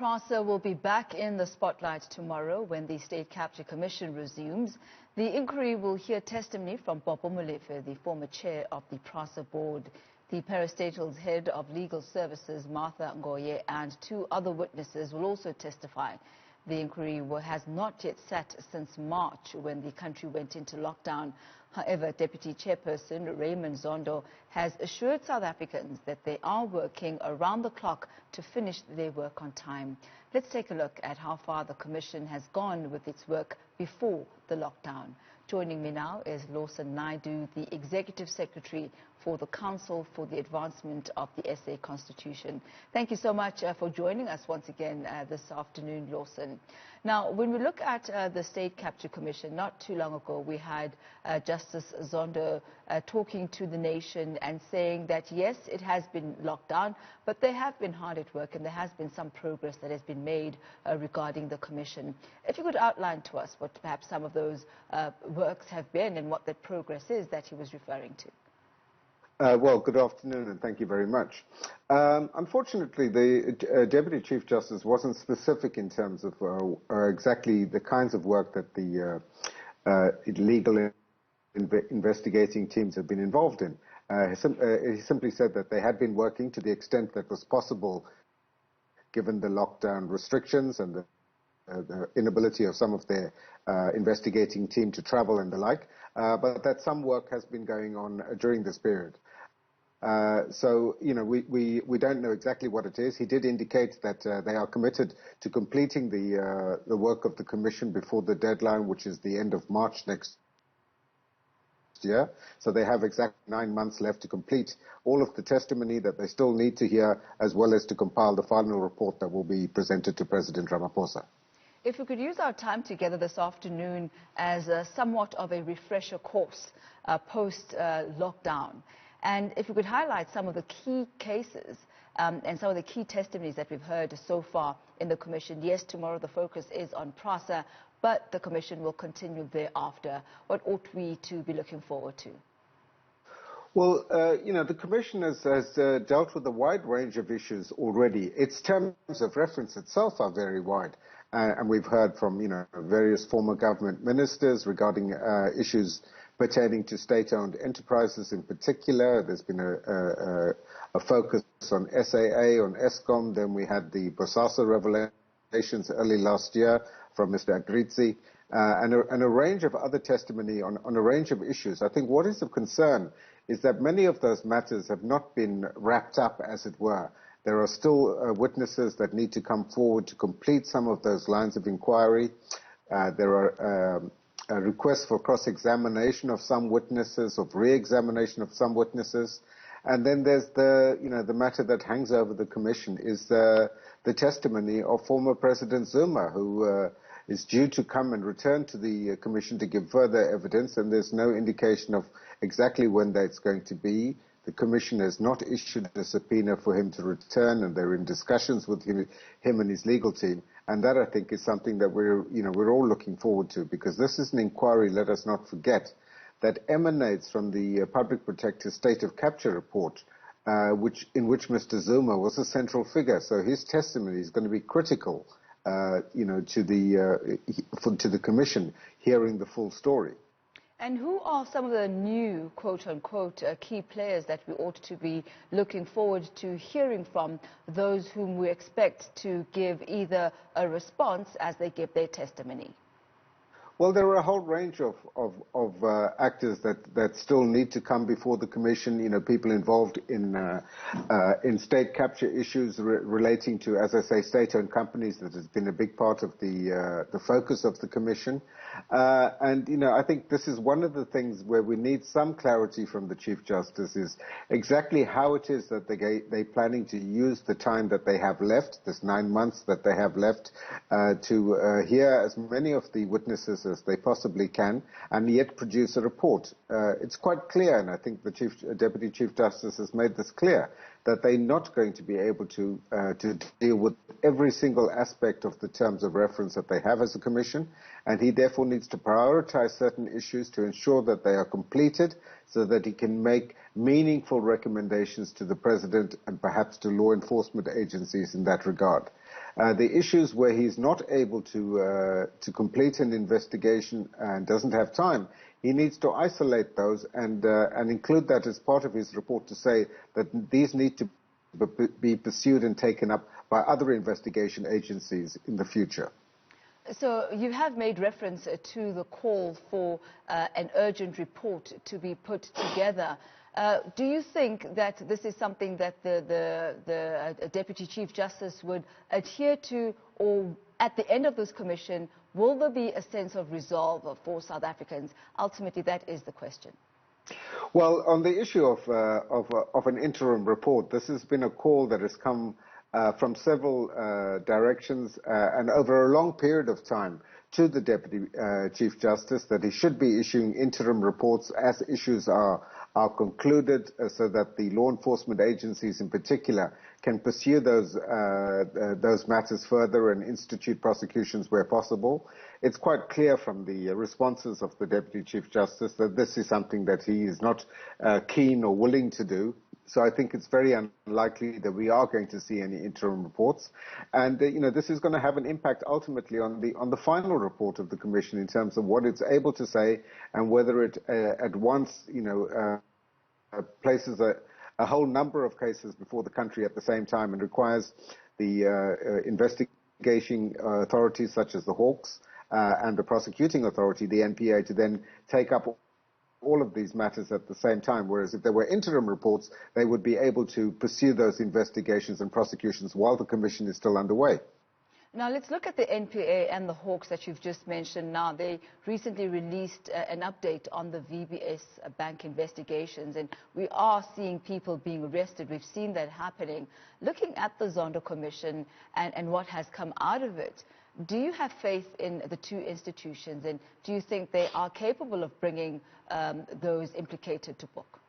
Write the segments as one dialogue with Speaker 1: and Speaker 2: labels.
Speaker 1: PRASA will be back in the spotlight tomorrow when the State Capture Commission resumes. The inquiry will hear testimony from Popo Molefe, the former chair of the PRASA board. The parastatal's head of legal services, Martha Ngoye, and two other witnesses will also testify. The inquiry has not yet sat since March when the country went into lockdown. However, Deputy Chairperson Raymond Zondo has assured South Africans that they are working around the clock to finish their work on time. Let's take a look at how far the Commission has gone with its work before the lockdown. Joining me now is Lawson Naidoo, the Executive Secretary for the Council for the Advancement of the SA Constitution. Thank you so much for joining us once again this afternoon, Lawson. Now, when we look at the State Capture Commission, not too long ago, we had Justice Zondo talking to the nation and saying that, yes, it has been locked down, but they have been hard at work and there has been some progress that has been made regarding the Commission. If you could outline to us what perhaps some of those works have been and what that progress is that he was referring to.
Speaker 2: Well, good afternoon and thank you very much. Unfortunately, the Deputy Chief Justice wasn't specific in terms of exactly the kinds of work that the legal investigating teams have been involved in. He simply said that they had been working to the extent that was possible given the lockdown restrictions and the inability of some of their investigating team to travel and the like, but that some work has been going on during this period. So, you know, we don't know exactly what it is. He did indicate that they are committed to completing the work of the Commission before the deadline, which is the end of March next year. So they have exactly 9 months left to complete all of the testimony that they still need to hear, as well as to compile the final report that will be presented to President Ramaphosa.
Speaker 1: If we could use our time together this afternoon as somewhat of a refresher course post-lockdown, and if we could highlight some of the key cases and some of the key testimonies that we've heard so far in the Commission. Yes, tomorrow the focus is on PRASA, but the Commission will continue thereafter. What ought we to be looking forward to?
Speaker 2: Well, you know, the Commission has dealt with a wide range of issues already. Its terms of reference itself are very wide. And we've heard from, you know, various former government ministers regarding issues pertaining to state-owned enterprises in particular. There's been a focus on SAA, on Eskom. Then we had the Bosasa revelations early last year from Mr. Agrizi, and a range of other testimony on a range of issues. I think what is of concern is that many of those matters have not been wrapped up, as it were. There are still witnesses that need to come forward to complete some of those lines of inquiry. There are requests for cross-examination of some witnesses, of re-examination of some witnesses. And then there's the matter that hangs over the Commission is the testimony of former President Zuma, who is due to come and return to the Commission to give further evidence, and there's no indication of exactly when that's going to be. The Commission has not issued a subpoena for him to return, and they're in discussions with him and his legal team. And that, I think, is something that we're all looking forward to, because this is an inquiry, let us not forget, that emanates from the Public Protector's State of Capture report, in which Mr. Zuma was a central figure. So his testimony is going to be critical, to the Commission hearing the full story.
Speaker 1: And who are some of the new, quote-unquote, key players that we ought to be looking forward to hearing from, those whom we expect to give either a response as they give their testimony?
Speaker 2: Well, there are a whole range of actors that still need to come before the Commission. You know, people involved in state capture issues relating to, as I say, state-owned companies. That has been a big part of the focus of the Commission. And you know, I think this is one of the things where we need some clarity from the Chief Justice, is exactly how it is that they're planning to use the time that they have left, this 9 months that they have left, to hear as many of the witnesses as they possibly can, and yet produce a report. It's quite clear, and I think the Deputy Chief Justice has made this clear, that they're not going to be able to deal with every single aspect of the terms of reference that they have as a Commission, and he therefore needs to prioritize certain issues to ensure that they are completed, so that he can make meaningful recommendations to the President and perhaps to law enforcement agencies in that regard. The issues where he's not able to complete an investigation and doesn't have time, he needs to isolate those and include that as part of his report to say that these need to be pursued and taken up by other investigation agencies in the future.
Speaker 1: So you have made reference to the call for an urgent report to be put together. Do you think that this is something that the Deputy Chief Justice would adhere to, or at the end of this commission, will there be a sense of resolve for South Africans? Ultimately, that is the question.
Speaker 2: Well, on the issue of an interim report, this has been a call that has come from several directions and over a long period of time to the Deputy Chief Justice that he should be issuing interim reports as issues are concluded so that the law enforcement agencies in particular can pursue those matters further and institute prosecutions where possible. It's quite clear from the responses of the Deputy Chief Justice that this is something that he is not keen or willing to do. So I think it's very unlikely that we are going to see any interim reports. And, this is going to have an impact ultimately on the final report of the Commission in terms of what it's able to say and whether it at once, places a whole number of cases before the country at the same time and requires the investigation authorities such as the Hawks and the prosecuting authority, the NPA, to then take up all of these matters at the same time, whereas if there were interim reports, they would be able to pursue those investigations and prosecutions while the Commission is still underway.
Speaker 1: Now, let's look at the NPA and the Hawks that you've just mentioned now. They recently released an update on the VBS bank investigations, and we are seeing people being arrested. We've seen that happening. Looking at the Zondo Commission and what has come out of it, do you have faith in the two institutions, and do you think they are capable of bringing those implicated to book?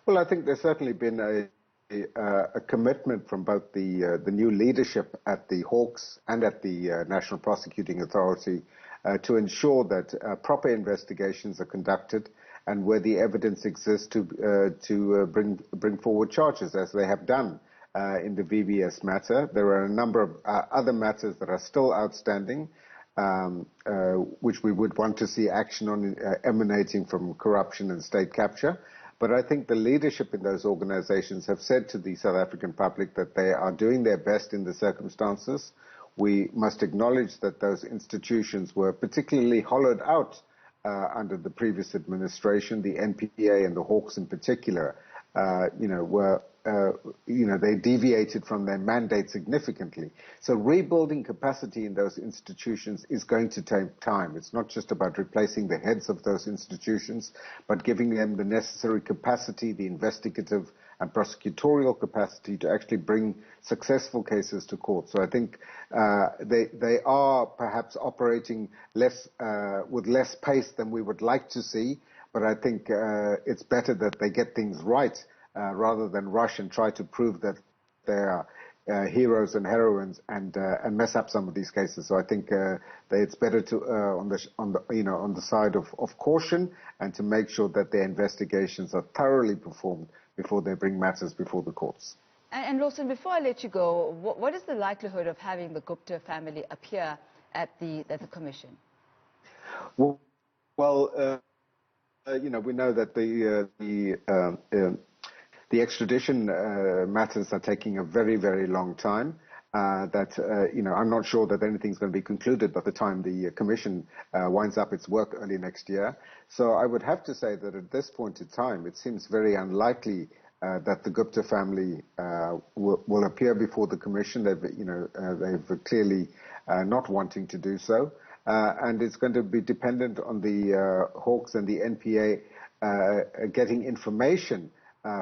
Speaker 2: Well, I think there's certainly been a commitment from both the new leadership at the Hawks and at the National Prosecuting Authority to ensure that proper investigations are conducted and where the evidence exists to bring forward charges, as they have done in the VBS matter. There are a number of other matters that are still outstanding, which we would want to see action on emanating from corruption and state capture. But I think the leadership in those organizations have said to the South African public that they are doing their best in the circumstances. We must acknowledge that those institutions were particularly hollowed out under the previous administration. The NPA and the Hawks in particular, they deviated from their mandate significantly. So rebuilding capacity in those institutions is going to take time. It's not just about replacing the heads of those institutions, but giving them the necessary capacity, the investigative and prosecutorial capacity to actually bring successful cases to court. So I think they are perhaps operating with less pace than we would like to see, but I think it's better that they get things right rather than rush and try to prove that they are heroes and heroines and mess up some of these cases. So I think that it's better to on the side of caution and to make sure that their investigations are thoroughly performed before they bring matters before the courts.
Speaker 1: And Lawson, before I let you go, what is the likelihood of having the Gupta family appear at the commission?
Speaker 2: Well, we know that the extradition matters are taking a very, very long time. I'm not sure that anything's going to be concluded by the time the Commission winds up its work early next year. So I would have to say that at this point in time, it seems very unlikely that the Gupta family will appear before the Commission. They've clearly not wanting to do so. And it's going to be dependent on the Hawks and the NPA getting information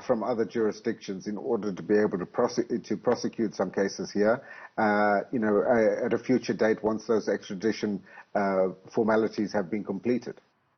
Speaker 2: from other jurisdictions in order to be able to prosecute some cases here, at a future date once those extradition formalities have been completed.